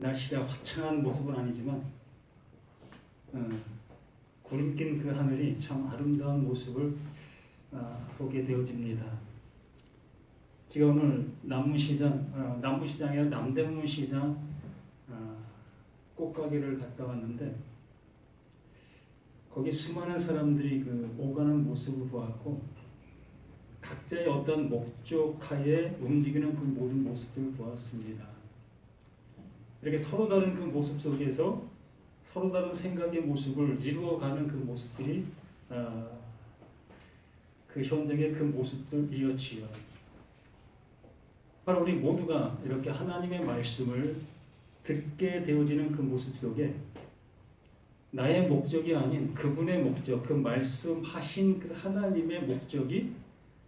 날씨가 화창한 모습은 아니지만 구름 낀 그 하늘이 참 아름다운 모습을 보게 되어집니다. 제가 오늘 남부시장에 남대문시장 꽃가게를 갔다 왔는데 거기 수많은 사람들이 그 오가는 모습을 보았고 각자의 어떤 목적하에 움직이는 그 모든 모습들을 보았습니다. 이렇게 서로 다른 그 모습 속에서 서로 다른 생각의 모습을 이루어가는 그 모습들이 그 현장의 그 모습들이었지요. 바로 우리 모두가 이렇게 하나님의 말씀을 듣게 되어지는 그 모습 속에 나의 목적이 아닌 그분의 목적, 그 말씀하신 그 하나님의 목적이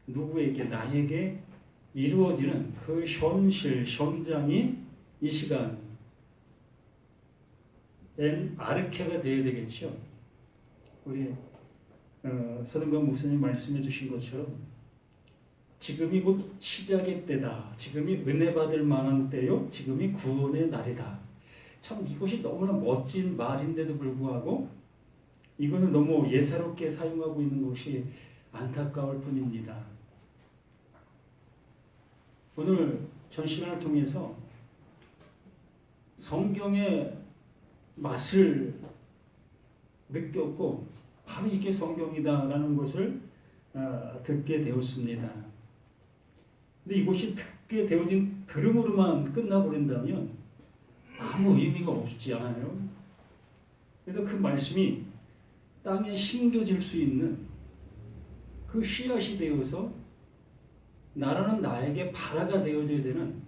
누구에게, 나에게 이루어지는 그 현실, 현장이 이 시간 아르케가 되어야 되겠죠. 우리 서른관 목사님 말씀해 주신 것처럼 지금이 곧 시작의 때다. 지금이 은혜 받을 만한 때요. 지금이 구원의 날이다. 참 이것이 너무나 멋진 말인데도 불구하고 이거는 너무 예사롭게 사용하고 있는 것이 안타까울 뿐입니다. 오늘 전 시간을 통해서 성경의 맛을 느꼈고 바로 이게 성경이다라는 것을 듣게 되었습니다. 근데 이것이 듣게 되어진 들음으로만 끝나버린다면 아무 의미가 없지 않아요. 그래서 그 말씀이 땅에 심겨질 수 있는 그 씨앗이 되어서 나라는 나에게 발화가 되어져야 되는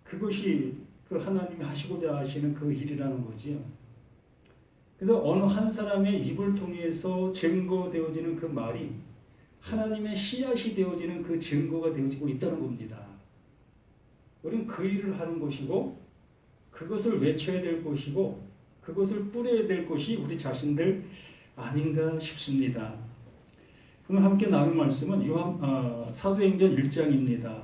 그것이 그 하나님이 하시고자 하시는 그 일이라는 거지요. 그래서 어느 한 사람의 입을 통해서 증거되어지는 그 말이 하나님의 씨앗이 되어지는 그 증거가 되어지고 있다는 겁니다. 우리는 그 일을 하는 것이고 그것을 외쳐야 될 것이고 그것을 뿌려야 될 것이 우리 자신들 아닌가 싶습니다. 오늘 함께 나눌 말씀은 사도행전 1장입니다.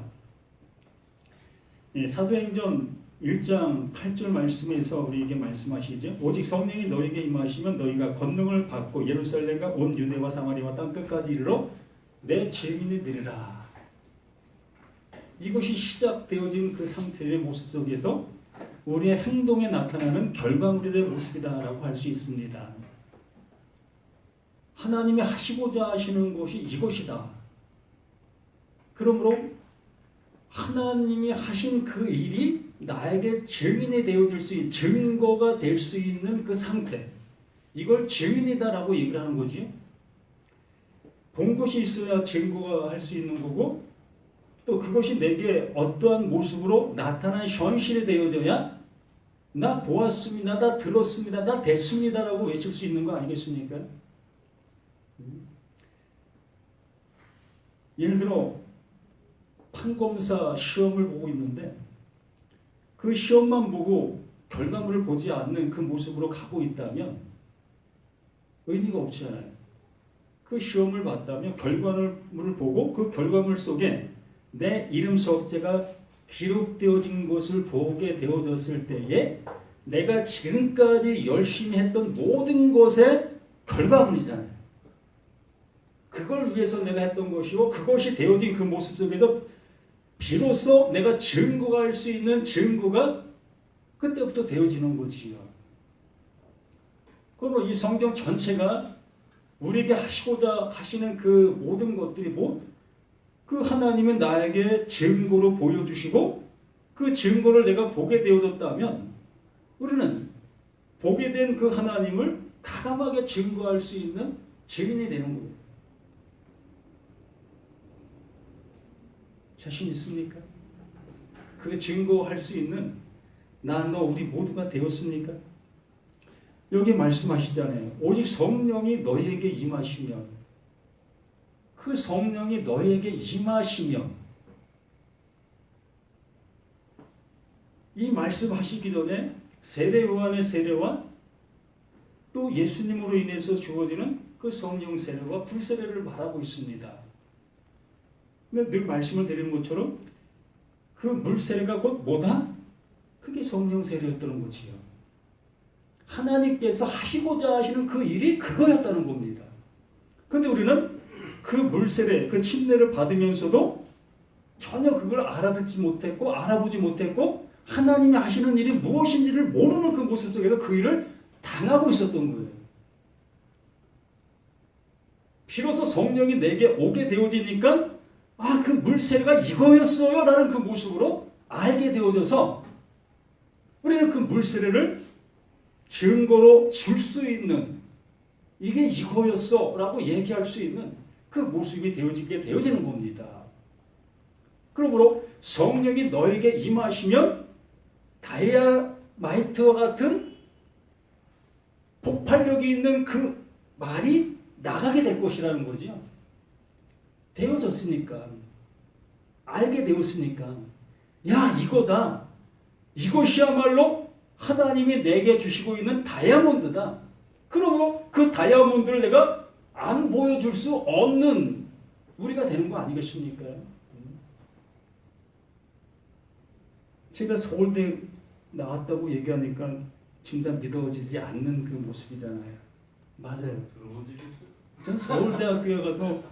사도행전 1장 8절 말씀에서 우리에게 말씀하시죠. 오직 성령이 너에게 임하시면 너희가 권능을 받고 예루살렘과 온 유대와 사마리아와 땅끝까지 이르러 내 증인이 되리라. 이것이 시작되어진 그 상태의 모습 속에서 우리의 행동에 나타나는 결과물의 모습이다라고 할 수 있습니다. 하나님이 하시고자 하시는 것이 이것이다. 그러므로 하나님이 하신 그 일이 나에게 증인이 되어질 수 있는, 증거가 될 수 있는 그 상태, 이걸 증인이다라고 얘기를 하는 거지. 본 것이 있어야 증거가 할 수 있는 거고 또 그것이 내게 어떠한 모습으로 나타난 현실이 되어져야 나 보았습니다, 나 들었습니다, 나 됐습니다라고 외칠 수 있는 거 아니겠습니까? 예를 들어 판검사 시험을 보고 있는데 그 시험만 보고 결과물을 보지 않는 그 모습으로 가고 있다면 의미가 없잖아요. 그 시험을 봤다면 결과물을 보고 그 결과물 속에 내 이름 석자가 기록되어진 것을 보게 되어졌을 때에 내가 지금까지 열심히 했던 모든 것의 결과물이잖아요. 그걸 위해서 내가 했던 것이고 그것이 되어진 그 모습 속에서 비로소 내가 증거할 수 있는 증거가 그때부터 되어지는 거지요. 그러면 이 성경 전체가 우리에게 하시고자 하시는 그 모든 것들이 그 하나님은 나에게 증거로 보여주시고 그 증거를 내가 보게 되어졌다면 우리는 보게 된 그 하나님을 가감하게 증거할 수 있는 증인이 되는 거예요. 자신 있습니까? 그 증거할 수 있는 나, 너, 우리 모두가 되었습니까? 여기 말씀하시잖아요. 오직 성령이 너희에게 임하시면, 그 성령이 너희에게 임하시면, 이 말씀하시기 전에 세례 요한의 세례와 또 예수님으로 인해서 주어지는 그 성령 세례와 불세례를 말하고 있습니다. 근데 늘 말씀을 드리는 것처럼 그 물세례가 곧 뭐다? 그게 성령 세례였다는 거지요. 하나님께서 하시고자 하시는 그 일이 그거였다는 겁니다. 그런데 우리는 그 물세례, 그 침례를 받으면서도 전혀 그걸 알아듣지 못했고 알아보지 못했고 하나님이 하시는 일이 무엇인지를 모르는 그 모습 속에서 그 일을 당하고 있었던 거예요. 비로소 성령이 내게 오게 되어지니까 그 물세례가 이거였어요 라는 그 모습으로 알게 되어져서 우리는 그 물세례를 증거로 줄 수 있는 이게 이거였어 라고 얘기할 수 있는 그 모습이 되어지는 겁니다. 그러므로 성령이 너에게 임하시면 다이아마이트와 같은 폭발력이 있는 그 말이 나가게 될 것이라는 거죠. 되어졌으니까, 알게 되었으니까, 야, 이거다. 이것이야말로 하나님이 내게 주시고 있는 다이아몬드다. 그러므로 그 다이아몬드를 내가 안 보여줄 수 없는 우리가 되는 거 아니겠습니까? 제가 서울대 나왔다고 얘기하니까 진짜 믿어지지 않는 그 모습이잖아요. 맞아요. 전 서울대학교에 가서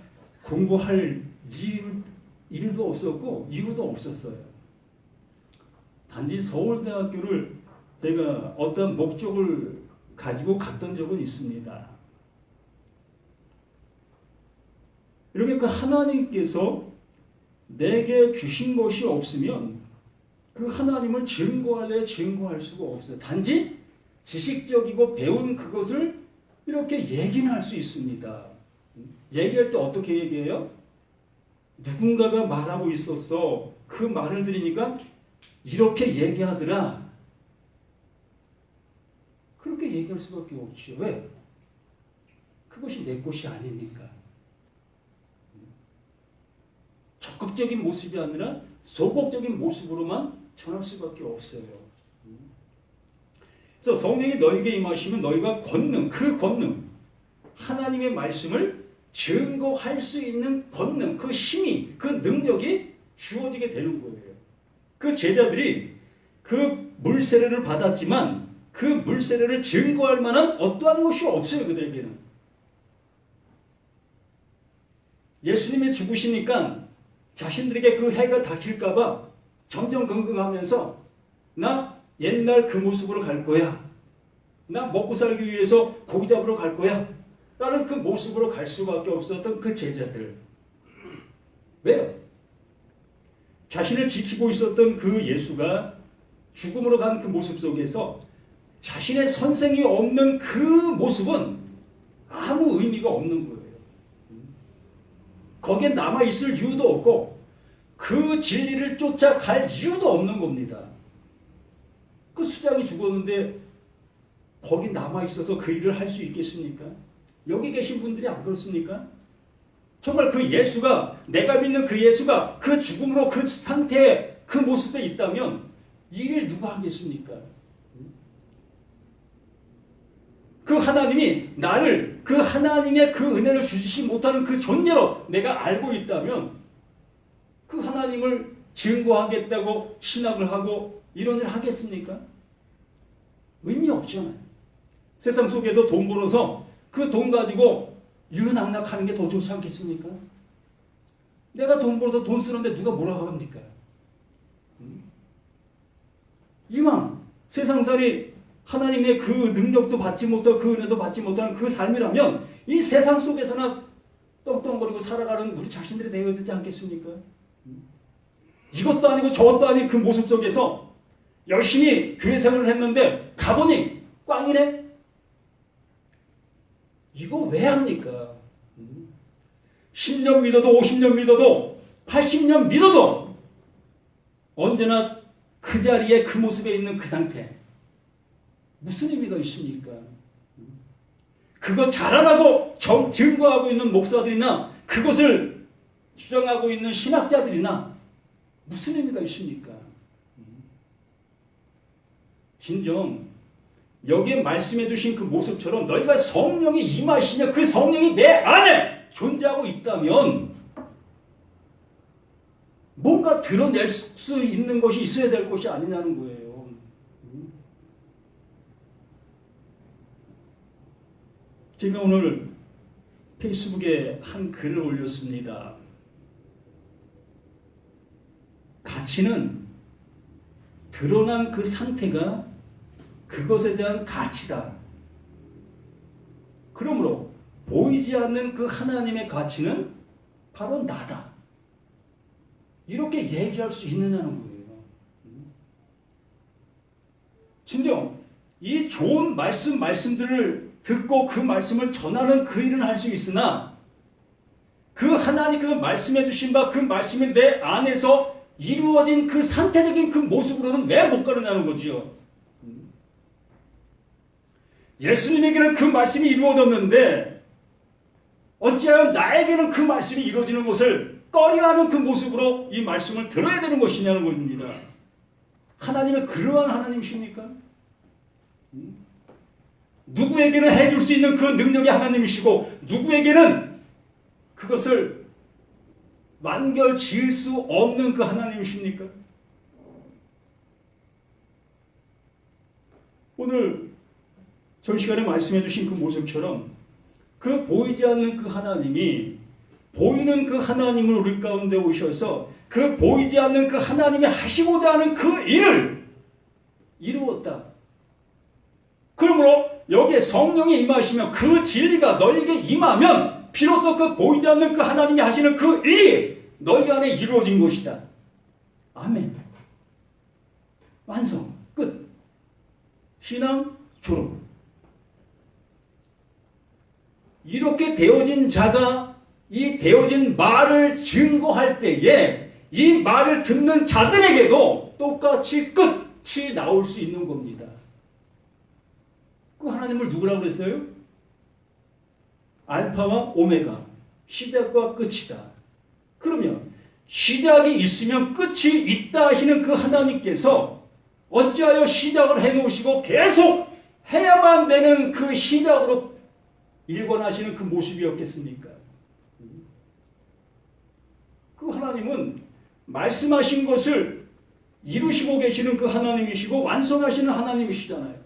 공부할 일도 없었고 이유도 없었어요. 단지 서울대학교를 제가 어떤 목적을 가지고 갔던 적은 있습니다. 이렇게 그 하나님께서 내게 주신 것이 없으면 그 하나님을 증거할 수가 없어요. 단지 지식적이고 배운 그것을 이렇게 얘기는 할 수 있습니다. 얘기할 때 어떻게 얘기해요? 누군가가 말하고 있었어. 그 말을 들으니까 이렇게 얘기하더라. 그렇게 얘기할 수밖에 없죠. 왜? 그것이 내 것이 아니니까. 적극적인 모습이 아니라 소극적인 모습으로만 전할 수밖에 없어요. 그래서 성령이 너에게 임하시면 너희가 권능, 그 권능, 하나님의 말씀을 증거할 수 있는 권능, 그 힘이, 그 능력이 주어지게 되는 거예요. 그 제자들이 그 물세례를 받았지만 그 물세례를 증거할 만한 어떠한 것이 없어요. 그들에게는. 예수님이 죽으시니까 자신들에게 그 해가 닥칠까 봐 정정긍긍하면서 나 옛날 그 모습으로 갈 거야. 나 먹고 살기 위해서 고기 잡으러 갈 거야. 라는 그 모습으로 갈 수밖에 없었던 그 제자들. 왜요? 자신을 지키고 있었던 그 예수가 죽음으로 간 그 모습 속에서 자신의 선생이 없는 그 모습은 아무 의미가 없는 거예요. 거기에 남아있을 이유도 없고 그 진리를 쫓아갈 이유도 없는 겁니다. 그 수장이 죽었는데 거기 남아있어서 그 일을 할 수 있겠습니까? 여기 계신 분들이 안 그렇습니까? 정말 그 예수가, 내가 믿는 그 예수가 그 죽음으로 그 상태에 그 모습에 있다면 이 일 누가 하겠습니까? 그 하나님이 나를 그 하나님의 그 은혜를 주시지 못하는 그 존재로 내가 알고 있다면 그 하나님을 증거하겠다고 신학을 하고 이런 일을 하겠습니까? 의미 없잖아요. 세상 속에서 돈 벌어서 그 돈 가지고 유유낙낙하는 게 더 좋지 않겠습니까? 내가 돈 벌어서 돈 쓰는데 누가 뭐라고 합니까? 이왕 세상살이 하나님의 그 능력도 받지 못하고 그 은혜도 받지 못하는 그 삶이라면 이 세상 속에서나 떵떵거리고 살아가는 우리 자신들이 되어야 되지 않겠습니까? 이것도 아니고 저것도 아닌 그 모습 속에서 열심히 교회 생활을 했는데 가보니 꽝이네? 이거 왜 합니까? 10년 믿어도 50년 믿어도 80년 믿어도 언제나 그 자리에 그 모습에 있는 그 상태 무슨 의미가 있습니까? 그거 자랑하고 증거하고 있는 목사들이나 그것을 주장하고 있는 신학자들이나 무슨 의미가 있습니까? 진정 여기에 말씀해 주신 그 모습처럼 너희가 성령이 임하시냐 그 성령이 내 안에 존재하고 있다면 뭔가 드러낼 수 있는 것이 있어야 될 것이 아니냐는 거예요. 제가 오늘 페이스북에 한 글을 올렸습니다. 가치는 드러난 그 상태가 그것에 대한 가치다. 그러므로 보이지 않는 그 하나님의 가치는 바로 나다. 이렇게 얘기할 수 있느냐는 거예요. 진정 이 좋은 말씀들을 듣고 그 말씀을 전하는 그 일은 할 수 있으나 그 하나님께서 말씀해 주신 바 그 말씀이 내 안에서 이루어진 그 상태적인 그 모습으로는 왜 못 가느냐는 거지요. 예수님에게는 그 말씀이 이루어졌는데 어찌하여 나에게는 그 말씀이 이루어지는 것을 꺼려하는 그 모습으로 이 말씀을 들어야 되는 것이냐는 것입니다. 하나님은 그러한 하나님이십니까? 누구에게는 해줄 수 있는 그 능력이 하나님이시고 누구에게는 그것을 완결 지을 수 없는 그 하나님이십니까? 오늘 전 시간에 말씀해 주신 그 모습처럼 그 보이지 않는 그 하나님이 보이는 그 하나님을 우리 가운데 오셔서 그 보이지 않는 그 하나님이 하시고자 하는 그 일을 이루었다. 그러므로 여기에 성령이 임하시면 그 진리가 너에게 임하면 비로소 그 보이지 않는 그 하나님이 하시는 그 일이 너희 안에 이루어진 것이다. 아멘. 완성. 끝. 신앙 졸업. 이렇게 되어진 자가 이 되어진 말을 증거할 때에 이 말을 듣는 자들에게도 똑같이 끝이 나올 수 있는 겁니다. 그 하나님을 누구라고 그랬어요? 알파와 오메가, 시작과 끝이다. 그러면 시작이 있으면 끝이 있다 하시는 그 하나님께서 어찌하여 시작을 해놓으시고 계속 해야만 되는 그 시작으로 일관하시는 그 모습이었겠습니까? 그 하나님은 말씀하신 것을 이루시고 계시는 그 하나님이시고 완성하시는 하나님이시잖아요.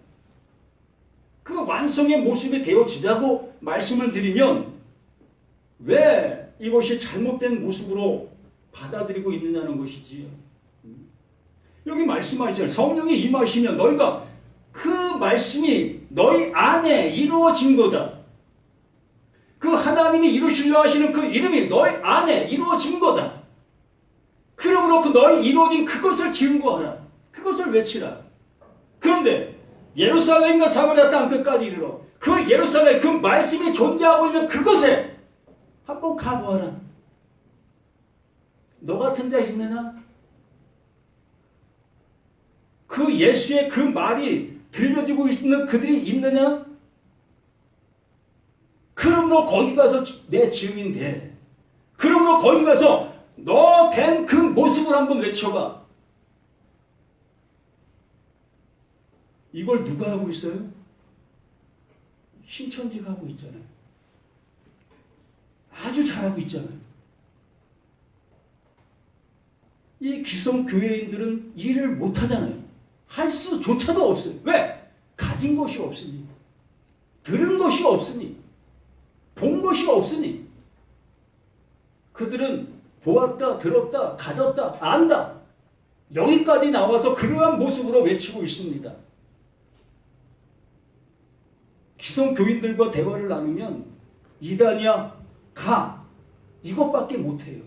그 완성의 모습이 되어지자고 말씀을 드리면 왜 이것이 잘못된 모습으로 받아들이고 있느냐는 것이지요. 여기 말씀하시잖아요. 성령이 임하시면 너희가 그 말씀이 너희 안에 이루어진 거다. 그 하나님이 이루시려 하시는 그 이름이 너희 안에 이루어진 거다. 그러므로 그 너희 이루어진 그것을 증거하라. 그것을 외치라. 그런데 예루살렘과 사마리아 땅 끝까지 이르러 그 예루살렘 그 말씀이 존재하고 있는 그곳에 한번 가보아라. 너 같은 자 있느냐? 그 예수의 그 말이 들려지고 있는 그들이 있느냐? 그러므로 거기 가서 내 증인 돼. 그러므로 거기 가서 너 된 그 모습을 한번 외쳐봐. 이걸 누가 하고 있어요? 신천지가 하고 있잖아요. 아주 잘하고 있잖아요. 이 기성교회인들은 일을 못하잖아요. 할 수조차도 없어요. 왜? 가진 것이 없으니. 들은 것이 없으니. 본 것이 없으니. 그들은 보았다, 들었다, 가졌다, 안다. 여기까지 나와서 그러한 모습으로 외치고 있습니다. 기성교인들과 대화를 나누면 이단이야, 가. 이것밖에 못해요.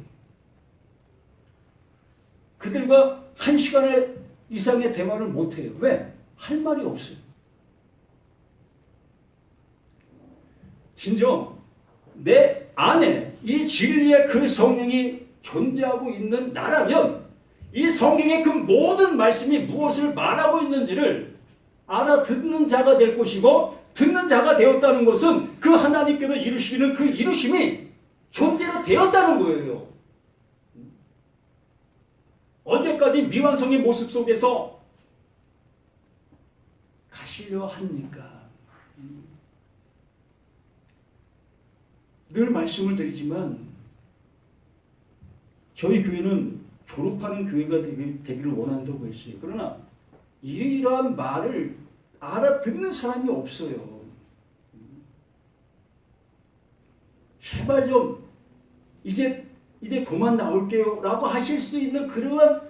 그들과 1시간 이상의 대화를 못해요. 왜? 할 말이 없어요. 진정 내 안에 이 진리의 그 성령이 존재하고 있는 나라면 이 성경의 그 모든 말씀이 무엇을 말하고 있는지를 알아듣는 자가 될 것이고 듣는 자가 되었다는 것은 그 하나님께서 이루시는 그 이루심이 존재가 되었다는 거예요. 언제까지 미완성의 모습 속에서 가시려 합니까? 늘 말씀을 드리지만 저희 교회는 졸업하는 교회가 되기를 원한다고 했어요. 그러나 이러한 말을 알아듣는 사람이 없어요. 제발 좀 이제 그만 나올게요 라고 하실 수 있는 그러한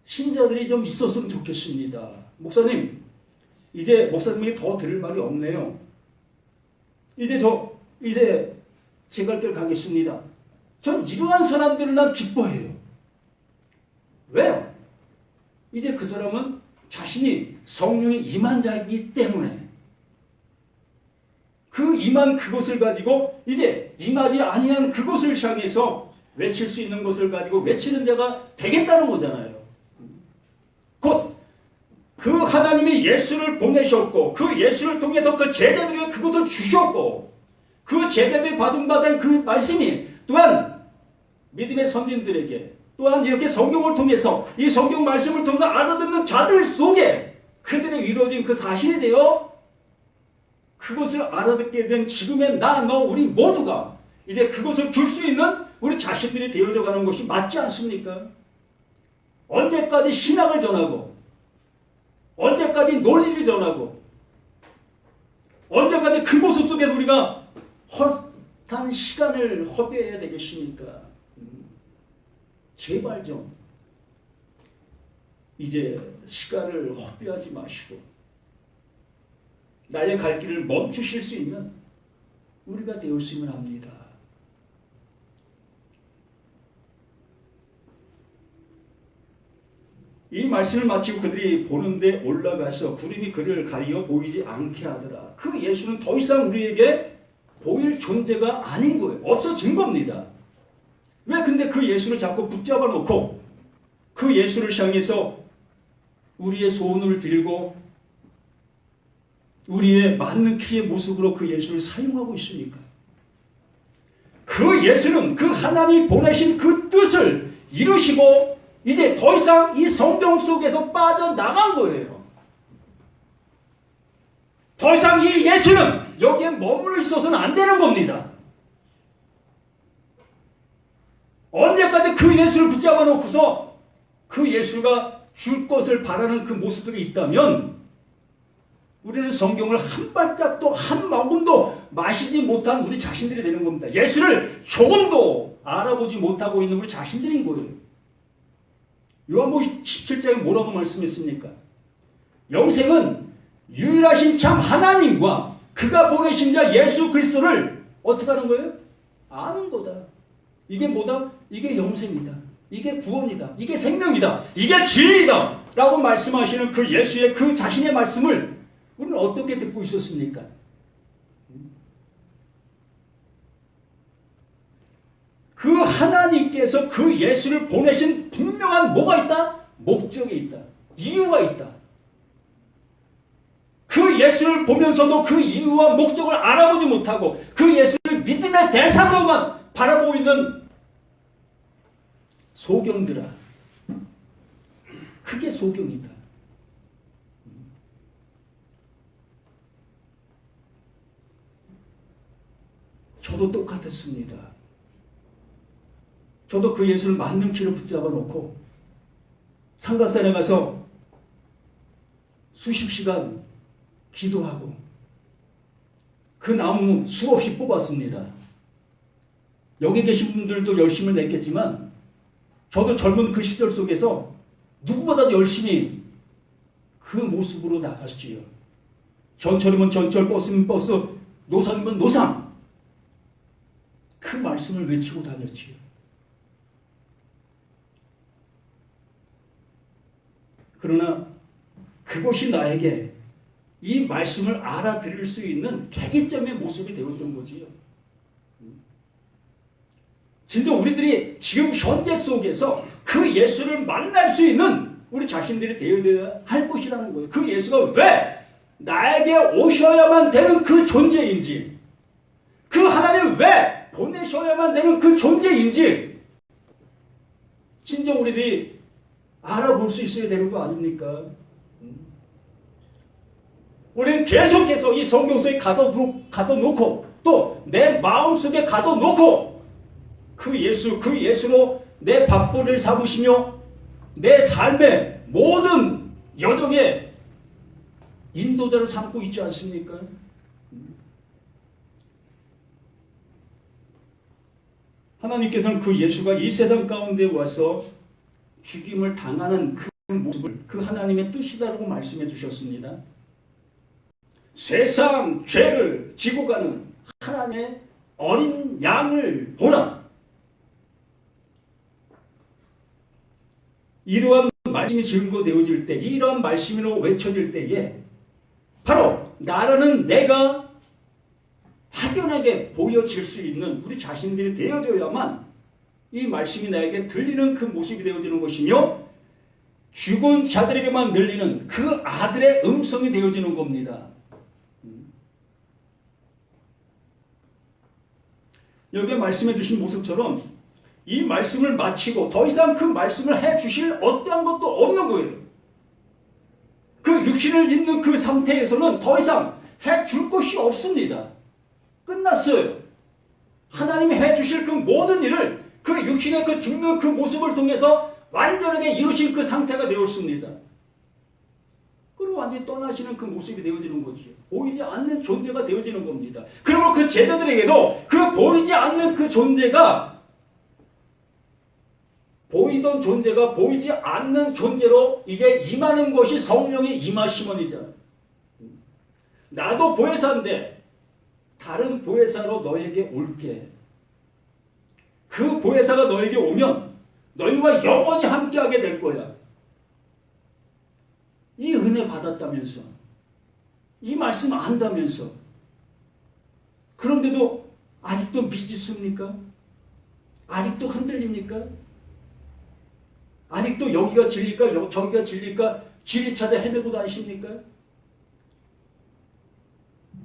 신자들이 좀 있었으면 좋겠습니다. 목사님, 이제 목사님이 더 들을 말이 없네요. 이제 제 갈 길 가겠습니다. 전 이러한 사람들을 난 기뻐해요. 왜요? 이제 그 사람은 자신이 성령이 임한 자이기 때문에 그 임한 그것을 가지고 이제 임하지 아니한 그것을 향해서 외칠 수 있는 것을 가지고 외치는 자가 되겠다는 거잖아요. 곧 그 하나님이 예수를 보내셨고 그 예수를 통해서 그 제자들에게 그것을 주셨고 그 제자들이 받은 그 말씀이 또한 믿음의 선진들에게 또한 이렇게 성경을 통해서 이 성경 말씀을 통해서 알아듣는 자들 속에 그들의 이루어진 그 사실에 대해 그것을 알아듣게 된 지금의 나, 너, 우리 모두가 이제 그것을 줄 수 있는 우리 자신들이 되어져 가는 것이 맞지 않습니까? 언제까지 신학을 전하고 언제까지 논리를 전하고 언제까지 그 모습 속에서 우리가 헛한 시간을 허비해야 되겠습니까? 제발 좀 이제 시간을 허비하지 마시고 나의 갈 길을 멈추실 수 있는 우리가 되었으면 합니다. 이 말씀을 마치고 그들이 보는데 올라가서 구름이 그를 가리어 보이지 않게 하더라. 그 예수는 더 이상 우리에게 보일 존재가 아닌 거예요. 없어진 겁니다. 왜 근데 그 예수를 자꾸 붙잡아 놓고 그 예수를 향해서 우리의 소원을 빌고 우리의 맞는 키의 모습으로 그 예수를 사용하고 있습니까? 그 예수는 그 하나님이 보내신 그 뜻을 이루시고 이제 더 이상 이 성경 속에서 빠져나간 거예요. 더 이상 이 예수는 여기에 머물러 있어서는 안 되는 겁니다. 언제까지 그 예수를 붙잡아 놓고서 그 예수가 줄 것을 바라는 그 모습들이 있다면 우리는 성경을 한 발짝도 한 모금도 마시지 못한 우리 자신들이 되는 겁니다. 예수를 조금도 알아보지 못하고 있는 우리 자신들인 거예요. 요한복음 17장에 뭐라고 말씀했습니까? 영생은 유일하신 참 하나님과 그가 보내신 자 예수 그리스도를 어떻게 하는 거예요? 아는 거다. 이게 뭐다? 이게 영생이다. 이게 구원이다. 이게 생명이다. 이게 진리다. 라고 말씀하시는 그 예수의 그 자신의 말씀을 우리는 어떻게 듣고 있었습니까? 그 하나님께서 그 예수를 보내신 분명한 뭐가 있다? 목적이 있다. 이유가 있다. 그 예수를 보면서도 그 이유와 목적을 알아보지 못하고 그 예수를 믿음의 대상으로만 바라보고 있는 소경들아. 그게 소경이다. 저도 똑같았습니다. 저도 그 예수를 맞는 키로 붙잡아 놓고 상가산에 가서 수십 시간 기도하고 그 나무 수없이 뽑았습니다. 여기 계신 분들도 열심을 냈겠지만 저도 젊은 그 시절 속에서 누구보다도 열심히 그 모습으로 나갔지요. 전철이면 전철, 버스면 버스, 노상이면 노상. 그 말씀을 외치고 다녔지요. 그러나 그것이 나에게 이 말씀을 알아들을 수 있는 계기점의 모습이 되었던 거지요. 진짜 우리들이 지금 현재 속에서 그 예수를 만날 수 있는 우리 자신들이 되어야 할 것이라는 거예요. 그 예수가 왜 나에게 오셔야만 되는 그 존재인지, 그 하나님 왜 보내셔야만 되는 그 존재인지 진짜 우리들이 알아볼 수 있어야 되는 거 아닙니까? 우리는 계속해서 이 성경 속에 가둬놓고 또 내 마음속에 가둬놓고 그 예수로 내 밥벌이를 삼으시며 내 삶의 모든 여정에 인도자를 삼고 있지 않습니까? 하나님께서는 그 예수가 이 세상 가운데 와서 죽임을 당하는 그 모습을 그 하나님의 뜻이다라고 말씀해 주셨습니다. 세상 죄를 지고 가는 하나님의 어린 양을 보라. 이러한 말씀이 증거되어질 때, 이러한 말씀으로 외쳐질 때에 바로 나라는 내가 확연하게 보여질 수 있는 우리 자신들이 되어야만 이 말씀이 나에게 들리는 그 모습이 되어지는 것이며 죽은 자들에게만 들리는 그 아들의 음성이 되어지는 겁니다. 여기에 말씀해 주신 모습처럼 이 말씀을 마치고 더 이상 그 말씀을 해 주실 어떠한 것도 없는 거예요. 그 육신을 입는 그 상태에서는 더 이상 해 줄 것이 없습니다. 끝났어요. 하나님이 해 주실 그 모든 일을 그 육신의 그 죽는 그 모습을 통해서 완전하게 이루신 그 상태가 되었습니다. 그리고 완전히 떠나시는 그 모습이 되어지는 거지요. 보이지 않는 존재가 되어지는 겁니다. 그러면 그 제자들에게도 그 보이지 않는 그 존재가 보이던 존재가 보이지 않는 존재로 이제 임하는 것이 성령의 임하심원이잖아요. 나도 보혜사인데 다른 보혜사로 너에게 올게. 그 보혜사가 너에게 오면 너희와 영원히 함께하게 될 거야. 이 은혜 받았다면서, 이 말씀 안다면서, 그런데도 아직도 미지수입니까? 아직도 흔들립니까? 아직도 여기가 진리일까 저기가 진리일까 진리 찾아 헤매고 다니십니까?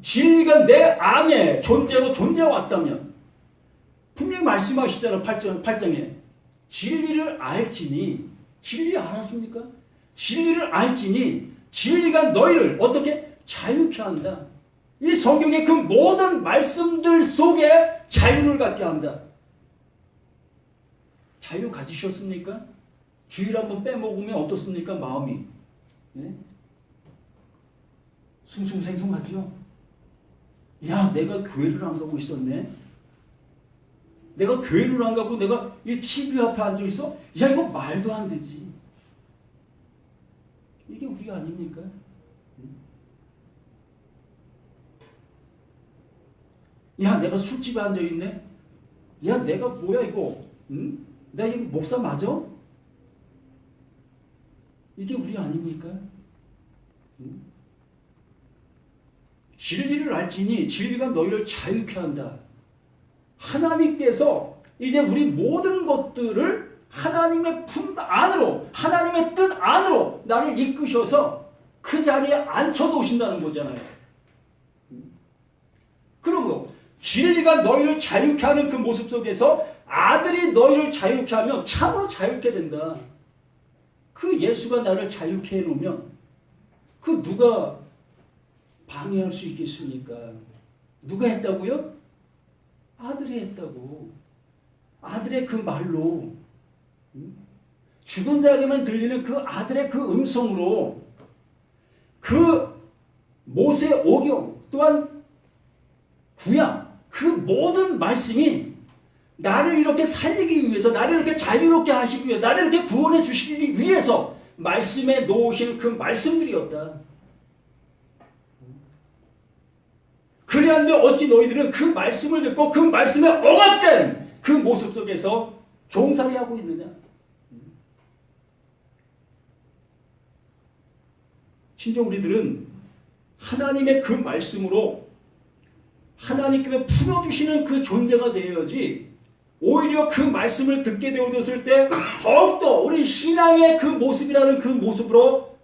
진리가 내 안에 존재로 존재해왔다면 분명히 말씀하시잖아요. 8장에 진리를 알지니, 진리 알았습니까? 진리를 알지니 진리가 너희를 어떻게 자유케 한다. 이 성경의 그 모든 말씀들 속에 자유를 갖게 한다. 자유 가지셨습니까? 주일 한번 빼먹으면 어떻습니까? 마음이 숭숭생숭하죠. 야, 내가 교회를 안 가고 있었네. 내가 교회를 안 가고 내가 이 TV 앞에 앉아 있어? 야, 이거 말도 안 되지. 이게 우리가 아닙니까? 야, 내가 술집에 앉아 있네. 야, 내가 뭐야 이거? 응? 내가 이거 목사 맞아? 이게 우리 아닙니까? 응? 진리를 알지니 진리가 너희를 자유케 한다. 하나님께서 이제 우리 모든 것들을 하나님의 품 안으로, 하나님의 뜻 안으로 나를 이끄셔서 그 자리에 앉혀놓으신다는 거잖아요. 그러므로 진리가 너희를 자유케 하는 그 모습 속에서 아들이 너희를 자유케 하면 참으로 자유케 된다. 그 예수가 나를 자유케 해놓으면 그 누가 방해할 수 있겠습니까? 누가 했다고요? 아들이 했다고. 아들의 그 말로, 죽은 자에게만 들리는 그 아들의 그 음성으로, 그 모세 오경 또한 구약, 그 모든 말씀이 나를 이렇게 살리기 위해서, 나를 이렇게 자유롭게 하시기 위해, 나를 이렇게 구원해 주시기 위해서 말씀에 놓으신 그 말씀들이었다. 그래야한데 어찌 너희들은 그 말씀을 듣고 그 말씀에 억압된 그 모습 속에서 종살이하고 있느냐. 진정 우리들은 하나님의 그 말씀으로 하나님께서 풀어주시는 그 존재가 되어야지, 오히려 그 말씀을 듣게 되어졌을 때 더욱더 우리 신앙의 그 모습이라는 그 모습으로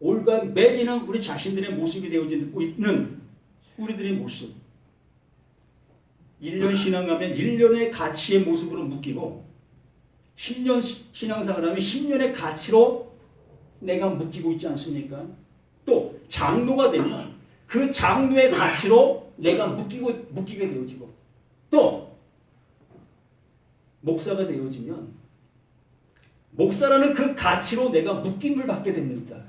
올가 매지는 우리 자신들의 모습이 되어지고 있는 우리들의 모습. 1년 신앙하면 1년의 가치의 모습으로 묶이고 10년 신앙생활하면 10년의 가치로 내가 묶이고 있지 않습니까? 또 장로가 되면 그 장로의 가치로 내가 묶이게 되어지고, 또 목사가 되어지면 목사라는 그 가치로 내가 묶임을 받게 됩니다.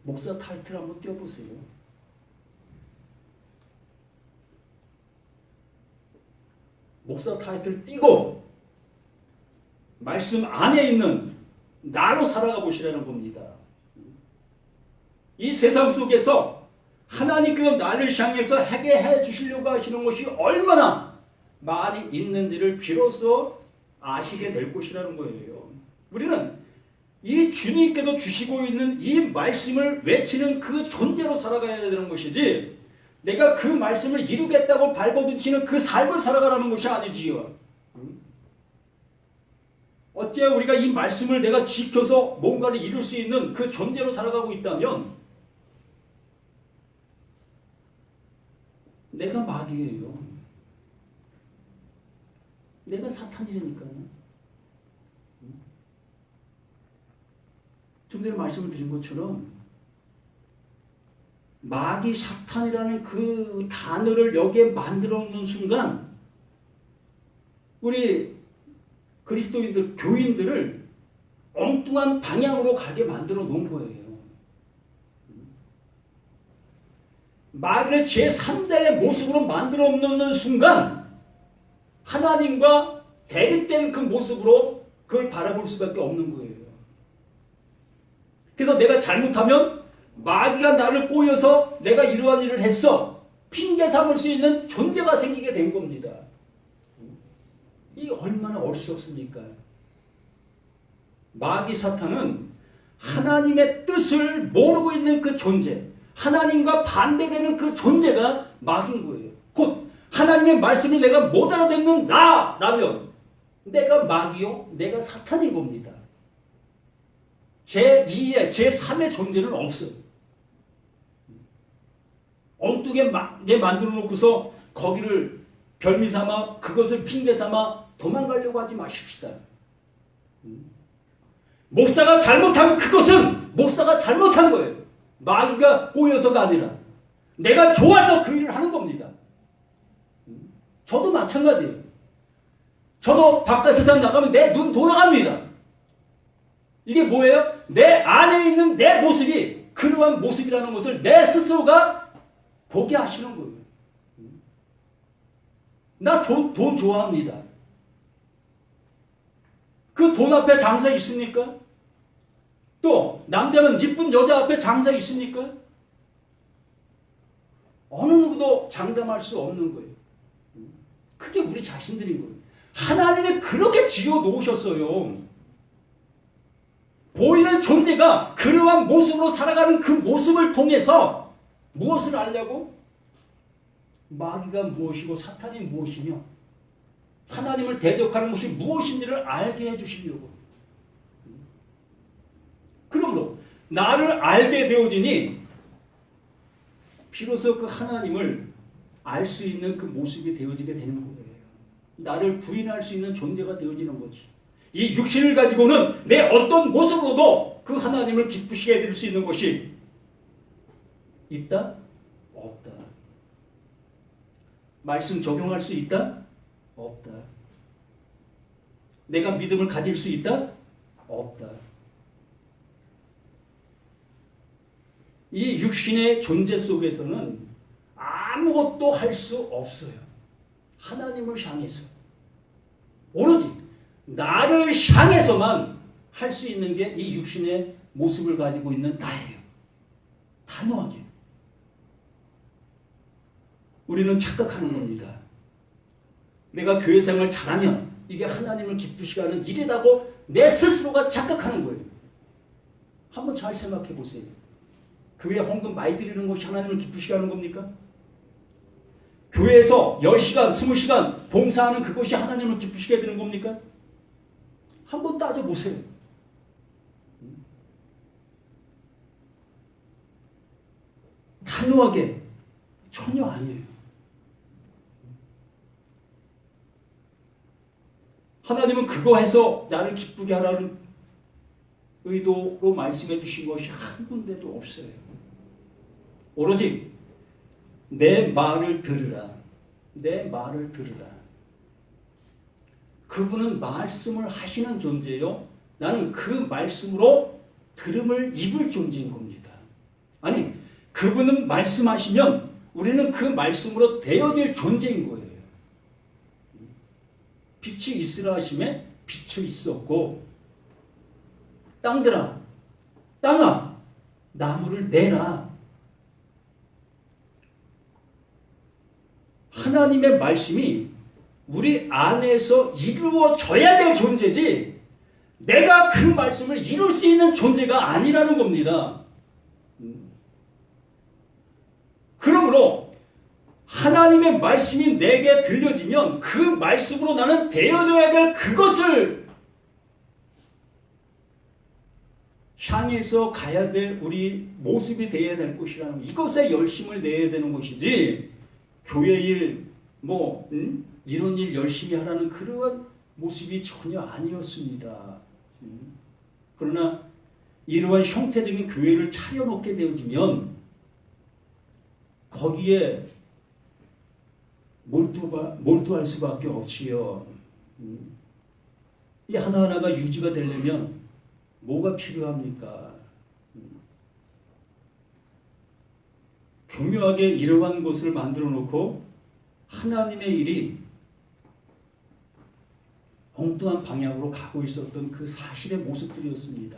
목사 타이틀 한번 띄워보세요. 목사 타이틀 띄고 말씀 안에 있는 나로 살아가 보시라는 겁니다. 이 세상 속에서 하나님께서 나를 향해서 하게 해 주시려고 하시는 것이 얼마나 많이 있는지를 비로소 아시게 될 것이라는 거예요. 우리는 이 주님께서 주시고 있는 이 말씀을 외치는 그 존재로 살아가야 되는 것이지, 내가 그 말씀을 이루겠다고 발버둥치는 그 삶을 살아가라는 것이 아니지요. 어째 우리가 이 말씀을 내가 지켜서 뭔가를 이룰 수 있는 그 존재로 살아가고 있다면 내가 마귀예요. 내가 사탄이라니까요. 좀 전에 말씀을 드린 것처럼 마귀 사탄이라는 그 단어를 여기에 만들어 놓는 순간 우리 그리스도인들, 교인들을 엉뚱한 방향으로 가게 만들어 놓은 거예요. 마귀를 제3자의 모습으로 만들어 놓는 순간 하나님과 대립된 그 모습으로 그걸 바라볼 수밖에 없는 거예요. 그래서 내가 잘못하면 마귀가 나를 꼬여서 내가 이러한 일을 했어, 핑계 삼을 수 있는 존재가 생기게 된 겁니다. 이 얼마나 어리석습니까? 마귀 사탄은 하나님의 뜻을 모르고 있는 그 존재, 하나님과 반대되는 그 존재가 마귀인 거예요. 곧 하나님의 말씀을 내가 못 알아듣는 나라면 내가 마귀요, 내가 사탄인 겁니다. 제2의, 제3의 존재는 없어요. 엉뚱하게 만들어 놓고서 거기를 별미 삼아, 그것을 핑계 삼아 도망가려고 하지 마십시다. 목사가 잘못하면 그것은 목사가 잘못한 거예요. 마귀가 꼬여서가 아니라 내가 좋아서 그 일을 하는 겁니다. 저도 마찬가지예요. 저도 바깥 세상 나가면 내 눈 돌아갑니다. 이게 뭐예요? 내 안에 있는 내 모습이 그러한 모습이라는 것을 내 스스로가 보게 하시는 거예요. 나 돈 좋아합니다. 그 돈 앞에 장사 있습니까? 또 남자는 이쁜 여자 앞에 장사 있습니까? 어느 누구도 장담할 수 없는 거예요. 그게 우리 자신들인 거예요. 하나님이 그렇게 지어 놓으셨어요. 보이는 존재가 그러한 모습으로 살아가는 그 모습을 통해서 무엇을 알려고? 마귀가 무엇이고 사탄이 무엇이며 하나님을 대적하는 것이 무엇인지를 알게 해주시려고. 그러므로 나를 알게 되어지니 비로소 그 하나님을 알 수 있는 그 모습이 되어지게 되는 거예요. 나를 부인할 수 있는 존재가 되어지는 거지. 이 육신을 가지고는 내 어떤 모습으로도 그 하나님을 기쁘시게 해드릴 수 있는 것이 있다? 없다. 말씀 적용할 수 있다? 없다. 내가 믿음을 가질 수 있다? 없다. 이 육신의 존재 속에서는 아무것도 할 수 없어요. 하나님을 향해서. 오로지 나를 향해서만 할 수 있는 게 이 육신의 모습을 가지고 있는 나예요. 단호하게. 우리는 착각하는 겁니다. 내가 교회 생활 잘하면 이게 하나님을 기쁘시게 하는 일이라고 내 스스로가 착각하는 거예요. 한번 잘 생각해 보세요. 교회 헌금 많이 드리는 것이 하나님을 기쁘시게 하는 겁니까? 교회에서 10시간, 20시간 봉사하는 그것이 하나님을 기쁘시게 해드리는 겁니까? 한번 따져보세요. 단호하게 전혀 아니에요. 하나님은 그거 해서 나를 기쁘게 하라는 의도로 말씀해 주신 것이 한 군데도 없어요. 오로지 내 말을 들으라. 내 말을 들으라. 그분은 말씀을 하시는 존재요. 나는 그 말씀으로 들음을 입을 존재인 겁니다. 아니, 그분은 말씀하시면 우리는 그 말씀으로 되어질 존재인 거예요. 빛이 있으라 하심에 빛이 있었고, 땅들아, 땅아, 나무를 내라. 하나님의 말씀이 우리 안에서 이루어져야 될 존재지, 내가 그 말씀을 이룰 수 있는 존재가 아니라는 겁니다. 그러므로 하나님의 말씀이 내게 들려지면 그 말씀으로 나는 되어져야 될 그것을 향해서 가야 될 우리 모습이 되어야 될 것이라는, 이것에 열심을 내야 되는 것이지, 교회 일, 이런 일 열심히 하라는 그러한 모습이 전혀 아니었습니다. 그러나 이러한 형태적인 교회를 차려놓게 되어지면 거기에 몰두할 수밖에 없지요. 이 하나하나가 유지가 되려면 뭐가 필요합니까? 교묘하게 이러한 것을 만들어 놓고 하나님의 일이 엉뚱한 방향으로 가고 있었던 그 사실의 모습들이었습니다.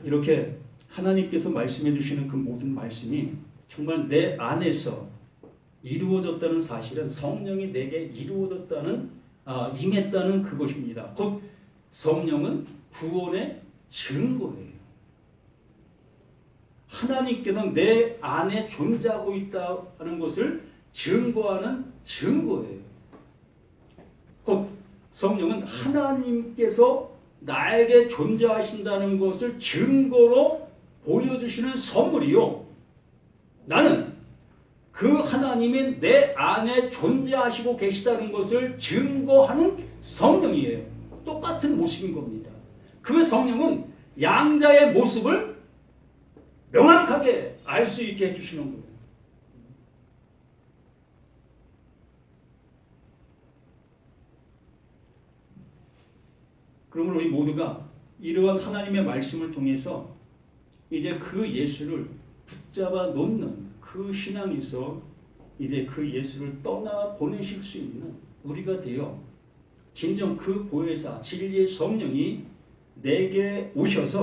이렇게 하나님께서 말씀해 주시는 그 모든 말씀이 정말 내 안에서 이루어졌다는 사실은 성령이 내게 임했다는 그것입니다. 곧 성령은 구원의 증거예요. 하나님께는 내 안에 존재하고 있다는 것을 증거하는 증거예요. 곧 성령은 하나님께서 나에게 존재하신다는 것을 증거로 보여주시는 선물이요, 나는 그 하나님이 내 안에 존재하시고 계시다는 것을 증거하는 성령이에요. 똑같은 모습인 겁니다. 그 성령은 양자의 모습을 명확하게 알 수 있게 해주시는 거예요. 그러므로 우리 모두가 이러한 하나님의 말씀을 통해서 이제 그 예수를 붙잡아 놓는 그 신앙에서 이제 그 예수를 떠나 보내실 수 있는 우리가 되어 진정 그 보혜사 진리의 성령이 내게 오셔서